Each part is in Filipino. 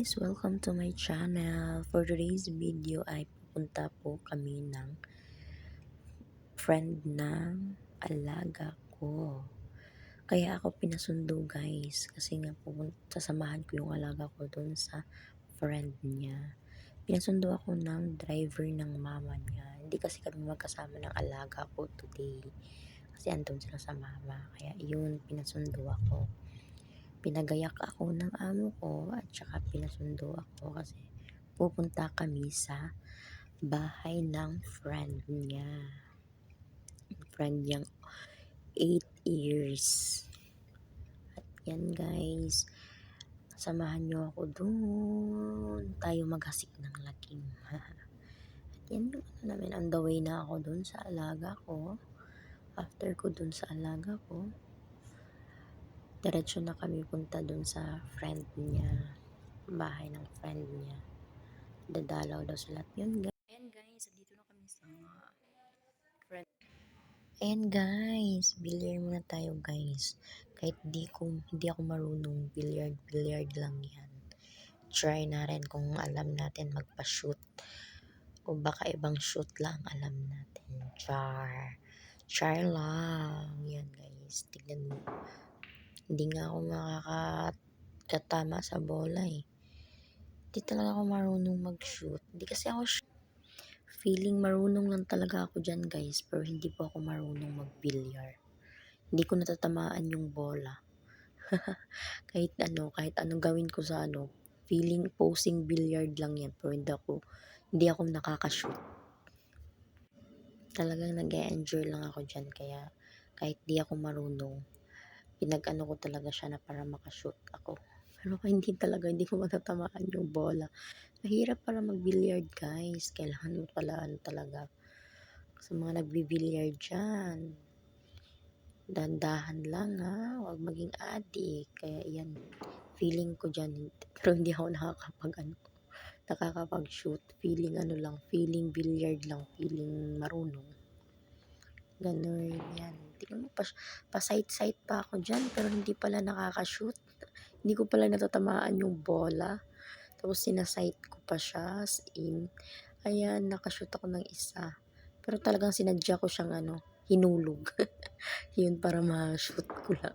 guys! Welcome to my channel. For today's video ay pupunta po kami ng friend ng alaga ko. Kaya ako pinasundo guys kasi nga sasamahan ko yung alaga ko dun sa friend niya. Pinasundo ako ng driver ng mama niya. Hindi kasi kami magkasama ng alaga ko today. Kasi andun sila sa mama. Kaya yun, pinasundo ako. Pinagayak ako ng amo ko at saka pinasundo ako kasi pupunta kami sa bahay ng friend niya. Friend niyang 8 years. At yan guys, samahan niyo ako doon. Tayo maghasik ng lagim. At yan yung namin, on the way na ako doon sa alaga ko. After ko doon sa alaga ko, diretso na kami punta doon sa friend niya. Bahay ng friend niya. Dadalaw daw sila. Yun guys. Ayan guys, dito na kami sa friend. Ayan guys, billiard muna tayo guys. Kahit hindi ako marunong billiard lang yan. Try na rin kung alam natin magpa-shoot. O baka ibang shoot lang alam natin. Char lang. Yan guys, tignan mo. Hindi nga ako makakatama sa bola eh. Hindi talaga ako marunong mag-shoot. Hindi kasi ako feeling marunong lang talaga ako dyan guys. Pero hindi po ako marunong mag-billiard. Hindi ko natatamaan yung bola. kahit anong gawin ko sa feeling posing billiard lang yan. Pero hindi ako nakaka-shoot. Talagang nag-e-enjoy lang ako dyan. Kaya kahit di ako marunong, pinag-ano ko talaga siya na para makashoot ako. Pero hindi ko matatamaan yung bola. Mahirap para mag-billiard guys. Kailangan mo pala talaga. Sa mga nagbi-billiard dyan, dandahan lang ha. Huwag maging adik. Kaya yan, feeling ko dyan. Pero hindi ako nakakapag-shoot. Feeling feeling billiard lang. Feeling marunong. Ganun yan. Tingnan mo, pa-sight pa ako dyan. Pero hindi pala nakaka-shoot. Hindi ko pala natatamaan yung bola. Tapos sinasight ko pa siya. As in, ayan, nakashoot ako ng isa. Pero talagang sinadya ko siyang hinulog. Yun para ma-shoot ko lang.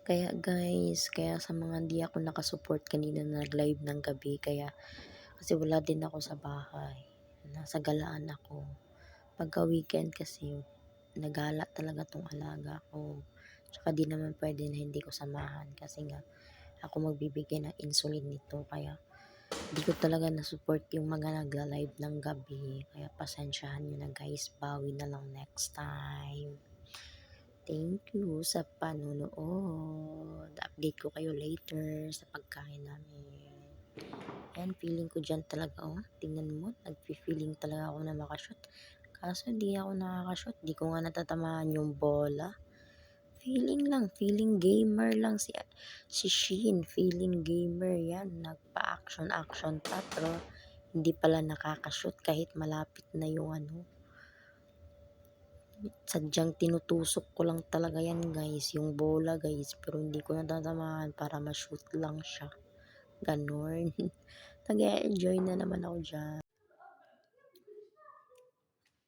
Kaya guys, sa mga hindi ako nakasupport kanina na nag-live ng gabi. Kasi wala din ako sa bahay. Nasa galaan ako. Pagka weekend kasi, nagala talaga tong alaga ko. Tsaka di naman pwede na hindi ko samahan. Kasi nga, ako magbibigay ng insulin nito. Kaya, di ko talaga na-support yung mga nagla-live ng gabi. Kaya pasensyahan nyo na guys. Bawi na lang next time. Thank you sa panonood. Update ko kayo later sa pagkain namin. And feeling ko dyan talaga, tingnan mo, nag-feeling talaga ako na makashoot. Kaso di ako nakakashoot. Di ko nga natatamaan yung bola. Feeling gamer lang si Shin. Feeling gamer yan. Nagpa-action pa. Pero hindi pala nakakashoot kahit malapit na yung sadyang tinutusok ko lang talaga yan guys. Yung bola guys. Pero hindi ko natatamaan para ma-shoot lang siya. Ganon. Nag-e-enjoy na naman ako dyan.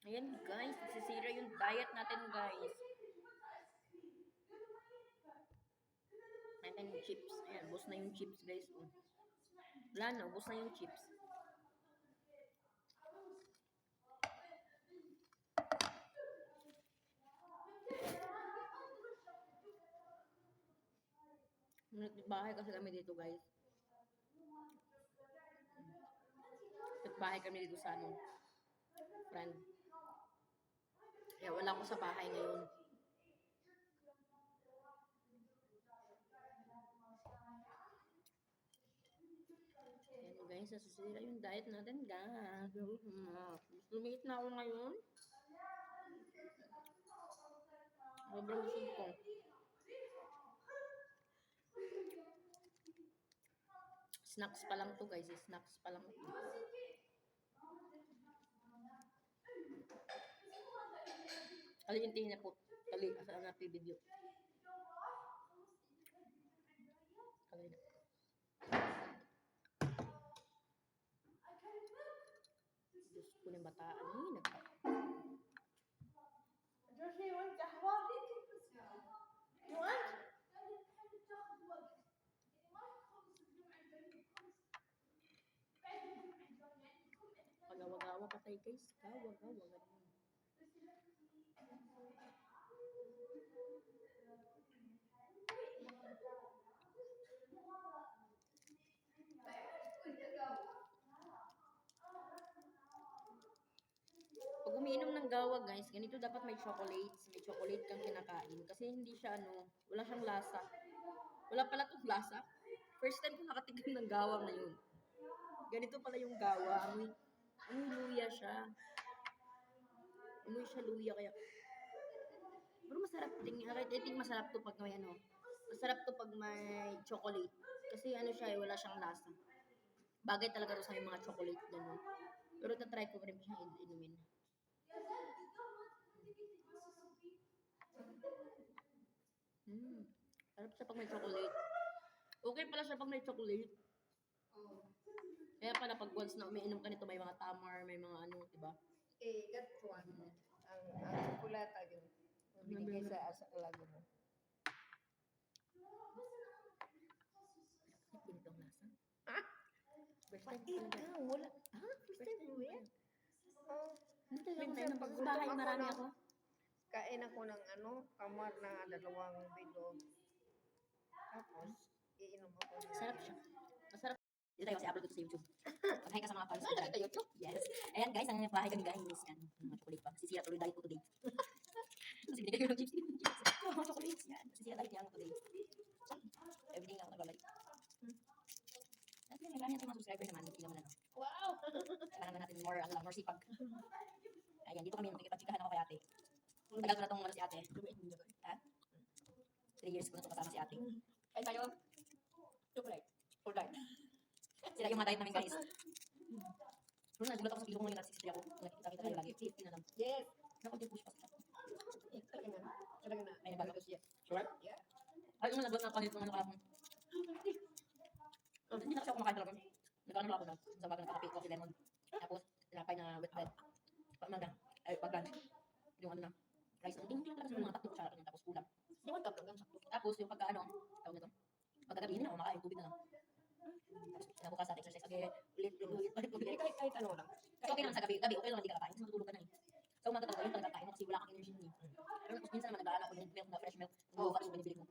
Ayan guys, nasisira yung diet natin guys. Ayan yung chips. Ayan, ubos na yung chips guys. Wala na, ubos na yung chips. Bahay kasi kami dito guys. Bahay kami dito sa friend. Kaya wala ko sa bahay ngayon. Ayan guys, nasisira yung diet natin guys. Lumiit na ako ngayon. Sobrang busog ko. Snacks pa lang to guys. Snacks pa lang. Aliintihin na po. Asa na video. Diyos ko ng bataan. Ay, جورجي وانت قهوة؟ وانت؟ Pagawa-gawa pa tayo guys. Gawa-gawa. Ganun. Pag umiinom ng gawa guys, ganito dapat may chocolates. May chocolate kang kinakain. Kasi hindi siya wala siyang lasa. Wala pala itong lasa. First time ko nakatikim ng gawa na yun. Ganito pala yung gawa. Amoy luya siya. Amoy siya luya kaya. Pero masarap din. I think masarap to pag may Masarap to pag may chocolate. Kasi siya wala siyang lasa. Bagay talaga to sa yung mga chocolate ganun. Pero tatry ko rin siyang inumin. Sarap siya pag may chocolate. Okay pala siya pag may chocolate. Kaya pala pag once na umiinom ka nito, may mga tamar, may mga diba? That one. Ang chocolate yun. Binigay sa alago mo. Ganito ang lasa. First time Pati talaga. ka, wala. First time mo yan? Hindi talaga ako Minsan nainom. pag Sa bahay gutom ako marami ng- ako. Kain ako ng kamar na 2 bilog. Tapos, iinom ako. Sarap siya. Masarap. Dito tayo kasi upload ko sa YouTube. Pag-hi ka sa mga fans ko dyan. YouTube? Yes. Ayan guys, ang bahay kami guys. Yan. Mga chocolate pa. Sisira tuloy diet ko today. Kasi binigay ko ng chips. Mga chocolates yan. Sisira diet niya ako today. Everything ako nagbabalik. At yun, marami natin mga subscriber naman. Hindi naman Wow! Kailangan na natin more sipag. Ayan, dito kami nakikipag-chikahan ako kay ate. Tagal ko na itong si ate. Ha? 3 years ko na ito kasama si ate. Kain tayo. Chocolate. Full diet. Sila yung mga diet namin guys. Pero nagulat ako sa kilo ko ngayon at 63 ako. Nakikita-kita tayo lagi. 50 na lang. Yes! Naku, di push pa siya. Talaga na. Talaga na. Ay, nagbago. Yes. Sure? Yeah. Ay, yung nagulat na panit ng kahapon. Hindi na kasi ako kumakain talaga. Nagkano ako na. Sa baga nagkakape, coffee lemon. Tapos, tinapay na wet bread. Pag-lunch. Yung na. Rice. Hindi talaga sa mga tatlo kutsara ganyan. Tapos ulam. Di ba tapos lang sakto? Tapos yung tawag nito. Pagkagabi, hindi na ako makain. Tubig na lang. Tapos, kinabukas sa exercise. Ulit. Kahit ano lang. So, okay naman sa gabi. Gabi, okay lang hindi ka kakain. Kasi matutulog ka na eh. Sa umaga talaga, yun talaga kain mo kasi wala kang energy nun eh. Pero tapos minsan naman nag-aala ako ng milk na fresh milk. Yung lupa, tapos binibili ko.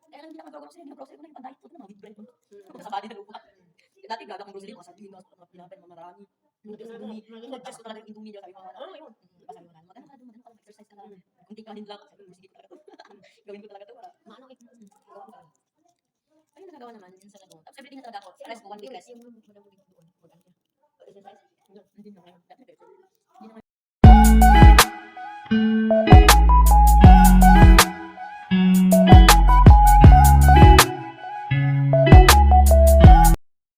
Kaya lang hindi na mag-grocery. Hindi na-grocery ko na yung pandayit ko na mga wheat bread. Sa bali na lupa. Dati gaga kong grocery ko. Sardinas, mga pinapay, mga marami. Noodles, Indomie. Nag-adjust ko talaga yung Indomie dyan. Sabi ko, ano yun? Diba sabi ko na, maganda ka mag-exercise ka na. Kunting kanin lang. Sabi ko, sige ko talaga to. Gawin ko talaga to. Maano eh. Gawa ko talaga. Ayun, nagagawa naman. Minsan ano. Tapos everything na talaga ako. Rest ko, 1 week rest.